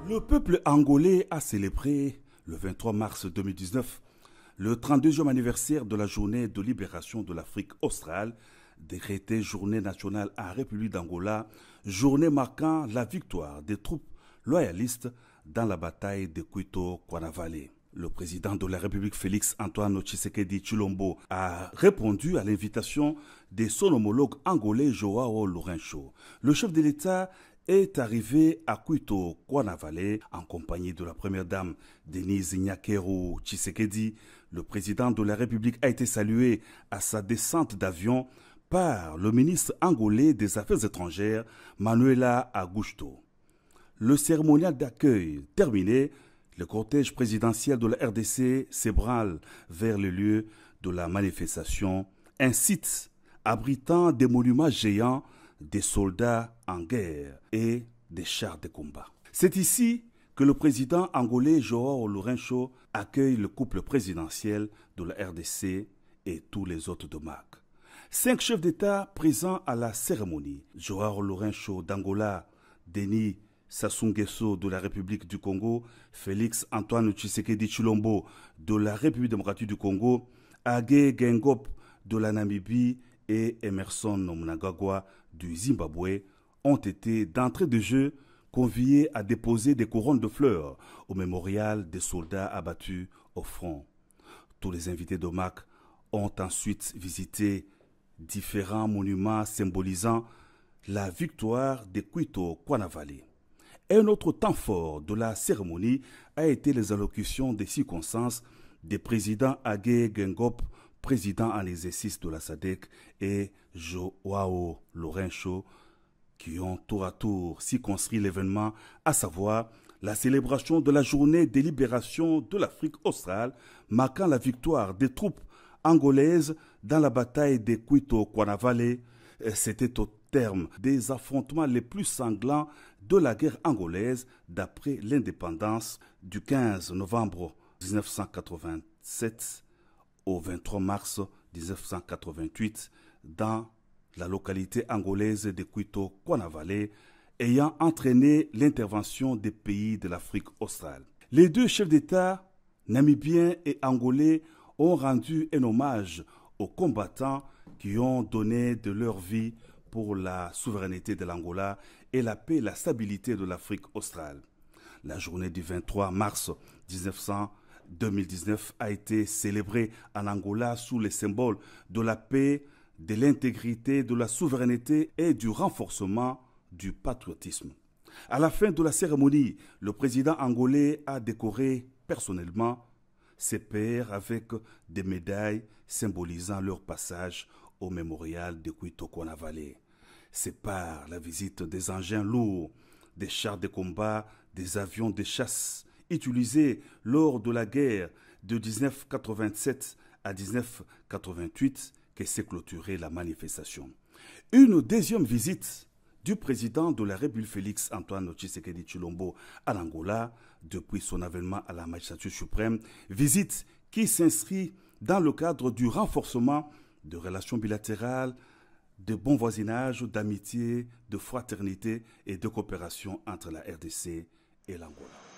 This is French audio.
Le peuple angolais a célébré le 23 mars 2019 le 32e anniversaire de la journée de libération de l'Afrique australe, décrétée journée nationale en République d'Angola, journée marquant la victoire des troupes loyalistes dans la bataille de Cuito-Cuanavale. Le président de la République Félix Antoine Tshisekedi Tshilombo a répondu à l'invitation de son homologue angolais Joao Lourenço. Le chef de l'État est arrivé à Cuito-Cuanavale en compagnie de la première dame Denise Nyakeru Tshisekedi. Le président de la République a été salué à sa descente d'avion par le ministre angolais des Affaires étrangères Manuela Augusto. Le cérémonial d'accueil terminé, le cortège présidentiel de la RDC s'ébranle vers le lieu de la manifestation, un site abritant des monuments géants, des soldats en guerre et des chars de combat. C'est ici que le président angolais Joao Lourenço accueille le couple présidentiel de la RDC et tous les autres de marque. 5 chefs d'État présents à la cérémonie: Joao Lourenço d'Angola, Denis Sassou Nguesso de la République du Congo, Félix Antoine Tshisekedi Tshilombo de la République démocratique du Congo, Hage Geingob de la Namibie et Emerson Mnangagwa du Zimbabwe ont été d'entrée de jeu conviés à déposer des couronnes de fleurs au mémorial des soldats abattus au front. Tous les invités de marque ont ensuite visité différents monuments symbolisant la victoire de Cuito-Cuanavale. Un autre temps fort de la cérémonie a été les allocutions des circonstances des présidents Hage Geingob, président en exercice de la SADC, et Joao Lourenço, qui ont tour à tour circonscrit l'événement, à savoir la célébration de la journée de libération de l'Afrique australe, marquant la victoire des troupes angolaises dans la bataille de Cuito-Cuanavale. C'était au terme des affrontements les plus sanglants de la guerre angolaise d'après l'indépendance du 15 novembre 1987 au 23 mars 1988 dans la localité angolaise de Cuito-Cuanavale, ayant entraîné l'intervention des pays de l'Afrique australe. Les deux chefs d'État, namibiens et angolais, ont rendu un hommage aux combattants qui ont donné de leur vie pour la souveraineté de l'Angola et la paix et la stabilité de l'Afrique australe. La journée du 23 mars 2019 a été célébrée en Angola sous les symboles de la paix, de l'intégrité, de la souveraineté et du renforcement du patriotisme. À la fin de la cérémonie, le président angolais a décoré personnellement ses pairs avec des médailles symbolisant leur passage au mémorial de Cuito-Cuanavale. C'est par la visite des engins lourds, des chars de combat, des avions de chasse utilisés lors de la guerre de 1987 à 1988 que s'est clôturée la manifestation. Une deuxième visite du président de la République Félix Antoine Tshisekedi Tshilombo à l'Angola depuis son avènement à la magistrature suprême, visite qui s'inscrit dans le cadre du renforcement de relations bilatérales, de bon voisinage, d'amitié, de fraternité et de coopération entre la RDC et l'Angola.